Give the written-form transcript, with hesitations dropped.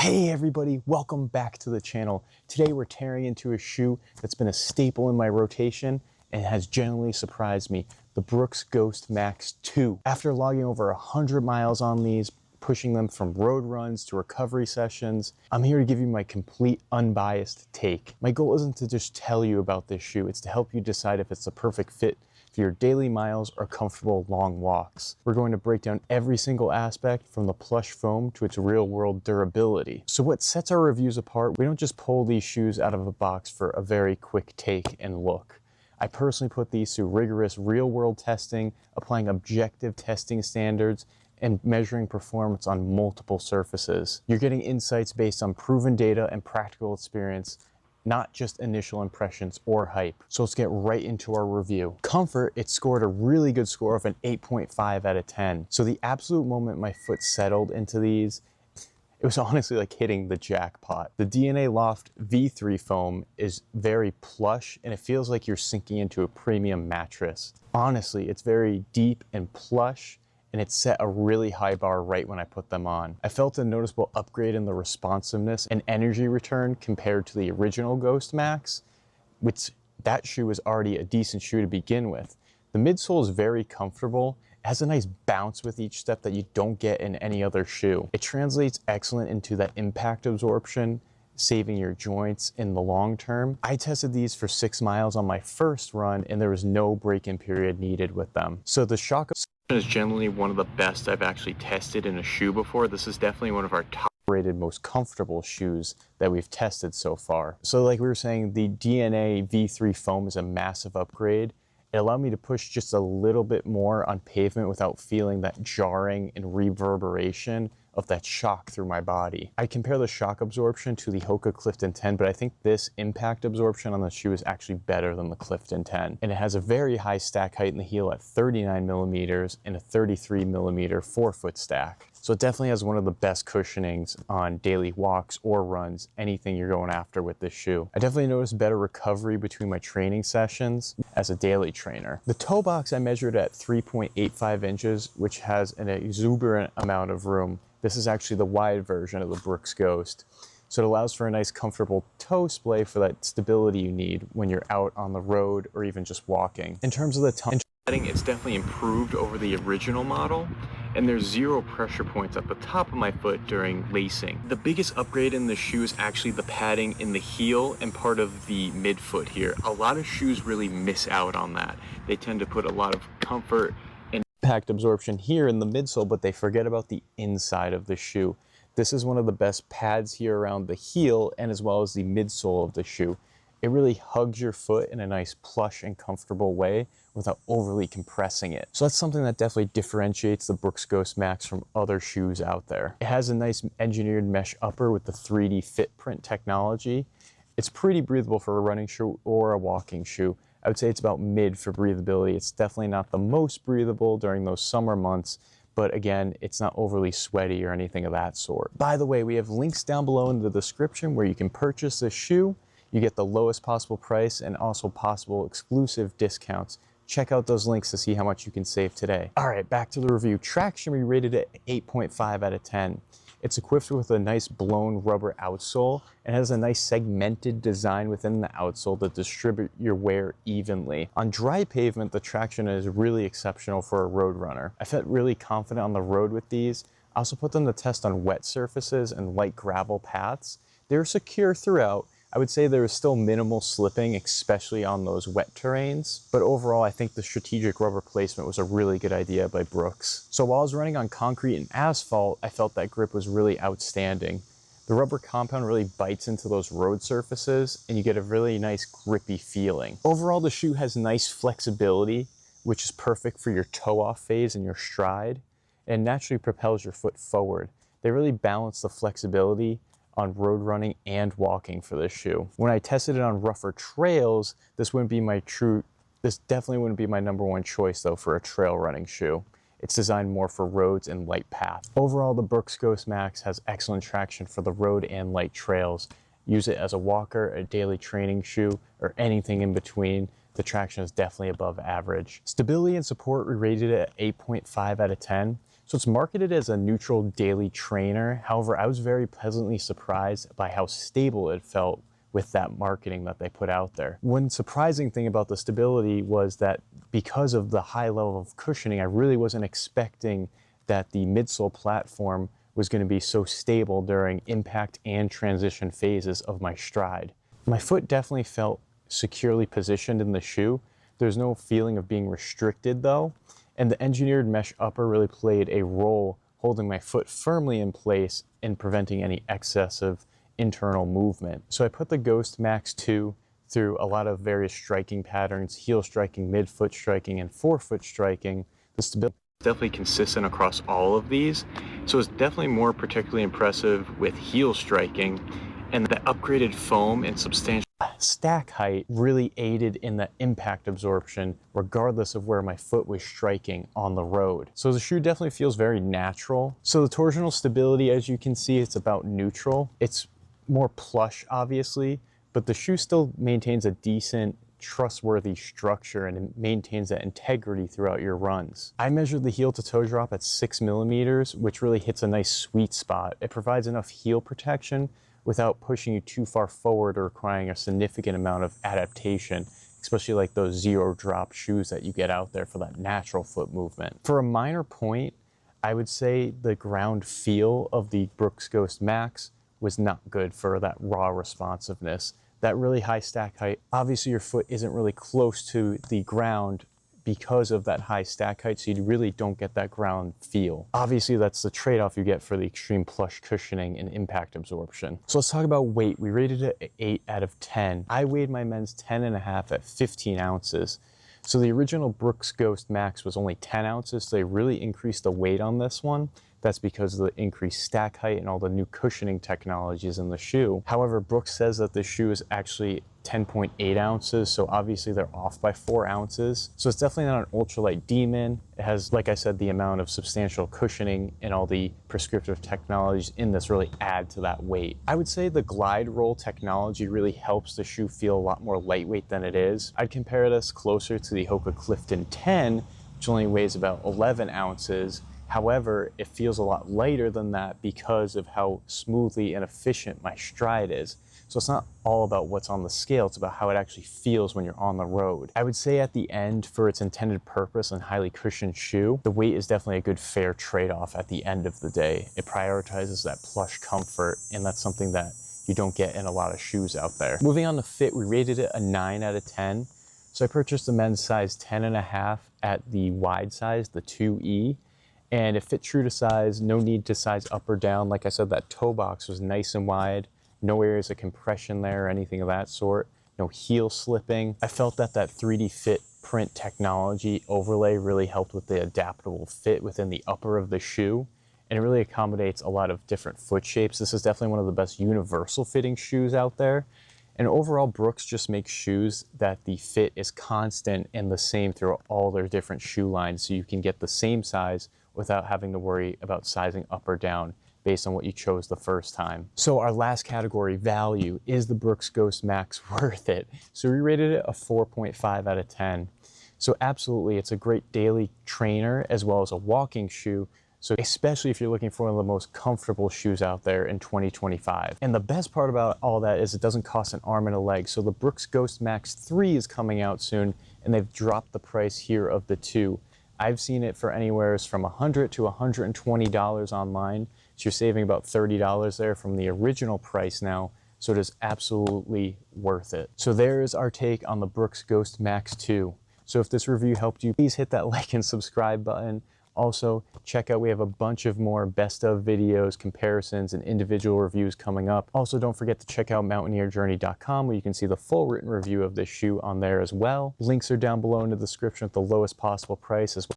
Hey everybody, welcome back to the channel. Today we're tearing into a shoe that's been a staple in my rotation and has genuinely surprised me, the Brooks Ghost Max 2. After logging over 100 miles on these, pushing them from road runs to recovery sessions, I'm here to give you my complete unbiased take. My goal isn't to just tell you about this shoe, it's to help you decide if it's the perfect fit for your daily miles or comfortable long walks. We're going to break down every single aspect from the plush foam to its real-world durability. So what sets our reviews apart, we don't just pull these shoes out of a box for a very quick take and look. I personally put these through rigorous real-world testing, applying objective testing standards, and measuring performance on multiple surfaces. You're getting insights based on proven data and practical experience, not just initial impressions or hype. So let's get right into our review. Comfort, it scored a really good score of an 8.5 out of 10. So the absolute moment my foot settled into these, it was honestly like hitting the jackpot. The DNA Loft V3 foam is very plush and it feels like you're sinking into a premium mattress. Honestly, it's very deep and plush, and it set a really high bar right when I put them on. I felt a noticeable upgrade in the responsiveness and energy return compared to the original Ghost Max, which that shoe was already a decent shoe to begin with. The midsole is very comfortable. It has a nice bounce with each step that you don't get in any other shoe. It translates excellent into that impact absorption, saving your joints in the long term. I tested these for 6 miles on my first run and there was no break-in period needed with them. So the shock is generally one of the best I've actually tested in a shoe before. This is definitely one of our top rated, most comfortable shoes that we've tested so far. So like we were saying, the DNA V3 foam is a massive upgrade. It allowed me to push just a little bit more on pavement without feeling that jarring and reverberation of that shock through my body. I compare the shock absorption to the Hoka Clifton 10, but I think this impact absorption on the shoe is actually better than the Clifton 10. And it has a very high stack height in the heel at 39 millimeters and a 33 millimeter forefoot stack. So it definitely has one of the best cushionings on daily walks or runs, anything you're going after with this shoe. I definitely noticed better recovery between my training sessions as a daily trainer. The toe box I measured at 3.85 inches, which has an exuberant amount of room. This is actually the wide version of the Brooks Ghost. So it allows for a nice comfortable toe splay for that stability you need when you're out on the road or even just walking. In terms of the tongue setting, it's definitely improved over the original model, and there's 0 pressure points at the top of my foot during lacing. The biggest upgrade in the shoe is actually the padding in the heel and part of the midfoot here. A lot of shoes really miss out on that. They tend to put a lot of comfort and impact absorption here in the midsole, but they forget about the inside of the shoe. This is one of the best pads here around the heel and as well as the midsole of the shoe. It really hugs your foot in a nice plush and comfortable way without overly compressing it. So that's something that definitely differentiates the Brooks Ghost Max from other shoes out there. It has a nice engineered mesh upper with the 3D Fitprint technology. It's pretty breathable for a running shoe or a walking shoe. I would say it's about mid for breathability. It's definitely not the most breathable during those summer months, but again, it's not overly sweaty or anything of that sort. By the way, we have links down below in the description where you can purchase this shoe. You get the lowest possible price and also possible exclusive discounts. Check out those links to see how much you can save today. All right, back to the review. Traction, we rated it 8.5 out of 10. It's equipped with a nice blown rubber outsole and has a nice segmented design within the outsole to distribute your wear evenly. On dry pavement, the traction is really exceptional for a road runner. I felt really confident on the road with these. I also put them to test on wet surfaces and light gravel paths. They're secure throughout. I would say there was still minimal slipping, especially on those wet terrains. But overall, I think the strategic rubber placement was a really good idea by Brooks. So while I was running on concrete and asphalt, I felt that grip was really outstanding. The rubber compound really bites into those road surfaces and you get a really nice grippy feeling. Overall, the shoe has nice flexibility, which is perfect for your toe-off phase and your stride, and naturally propels your foot forward. They really balance the flexibility on road running and walking for this shoe. When I tested it on rougher trails, this definitely wouldn't be my #1 choice though for a trail running shoe. It's designed more for roads and light paths. Overall, the Brooks Ghost Max has excellent traction for the road and light trails. Use it as a walker, a daily training shoe, or anything in between. The traction is definitely above average. Stability and support, we rated it at 8.5 out of 10. So it's marketed as a neutral daily trainer. However, I was very pleasantly surprised by how stable it felt with that marketing that they put out there. One surprising thing about the stability was that because of the high level of cushioning, I really wasn't expecting that the midsole platform was going to be so stable during impact and transition phases of my stride. My foot definitely felt securely positioned in the shoe. There's no feeling of being restricted though, and the engineered mesh upper really played a role holding my foot firmly in place and preventing any excessive internal movement. So I put the Ghost Max 2 through a lot of various striking patterns, heel striking, midfoot striking, and forefoot striking. The stability is definitely consistent across all of these. So it's definitely more particularly impressive with heel striking, and the upgraded foam and substantial stack height really aided in the impact absorption regardless of where my foot was striking on the road. So the shoe definitely feels very natural. So the torsional stability, as you can see, it's about neutral. It's more plush obviously, but the shoe still maintains a decent trustworthy structure and it maintains that integrity throughout your runs. I measured the heel to toe drop at 6 millimeters, which really hits a nice sweet spot. It provides enough heel protection without pushing you too far forward or requiring a significant amount of adaptation, especially like those zero drop shoes that you get out there for that natural foot movement. For a minor point, I would say the ground feel of the Brooks Ghost Max was not good for that raw responsiveness. That really high stack height, obviously your foot isn't really close to the ground because of that high stack height, so you really don't get that ground feel. Obviously that's the trade-off you get for the extreme plush cushioning and impact absorption. So let's talk about weight. We rated it at 8 out of 10. I weighed my men's 10.5 at 15 ounces. So the original Brooks Ghost Max was only 10 ounces, so they really increased the weight on this one. That's because of the increased stack height and all the new cushioning technologies in the shoe. However, Brooks says that the shoe is actually 10.8 ounces, so obviously they're off by 4 ounces. So it's definitely not an ultralight demon. It has, like I said, the amount of substantial cushioning and all the prescriptive technologies in this really add to that weight. I would say the glide roll technology really helps the shoe feel a lot more lightweight than it is. I'd compare this closer to the Hoka Clifton 10, which only weighs about 11 ounces. However, it feels a lot lighter than that because of how smoothly and efficient my stride is. So it's not all about what's on the scale, it's about how it actually feels when you're on the road. I would say at the end, for its intended purpose and highly cushioned shoe, the weight is definitely a good fair trade-off at the end of the day. It prioritizes that plush comfort, and that's something that you don't get in a lot of shoes out there. Moving on to fit, we rated it a 9 out of 10. So I purchased the men's size 10.5 at the wide size, the 2E. And it fit true to size, no need to size up or down. Like I said, that toe box was nice and wide, no areas of compression there or anything of that sort, no heel slipping. I felt that that 3D fit print technology overlay really helped with the adaptable fit within the upper of the shoe, and it really accommodates a lot of different foot shapes. This is definitely one of the best universal fitting shoes out there. And overall, Brooks just makes shoes that the fit is constant and the same through all their different shoe lines, so you can get the same size without having to worry about sizing up or down based on what you chose the first time. So our last category, value, is the Brooks Ghost Max worth it? So we rated it a 4.5 out of 10. So absolutely, it's a great daily trainer as well as a walking shoe. So especially if you're looking for one of the most comfortable shoes out there in 2025. And the best part about all that is it doesn't cost an arm and a leg. So the Brooks Ghost Max 3 is coming out soon, and they've dropped the price here of the 2. I've seen it for anywhere from $100 to $120 online. So you're saving about $30 there from the original price now. So it is absolutely worth it. So there is our take on the Brooks Ghost Max 2. So if this review helped you, please hit that like and subscribe button. Also, check out, we have a bunch of more best of videos, comparisons, and individual reviews coming up. Also, don't forget to check out mountaineerjourney.com where you can see the full written review of this shoe on there as well. Links are down below in the description at the lowest possible price as well.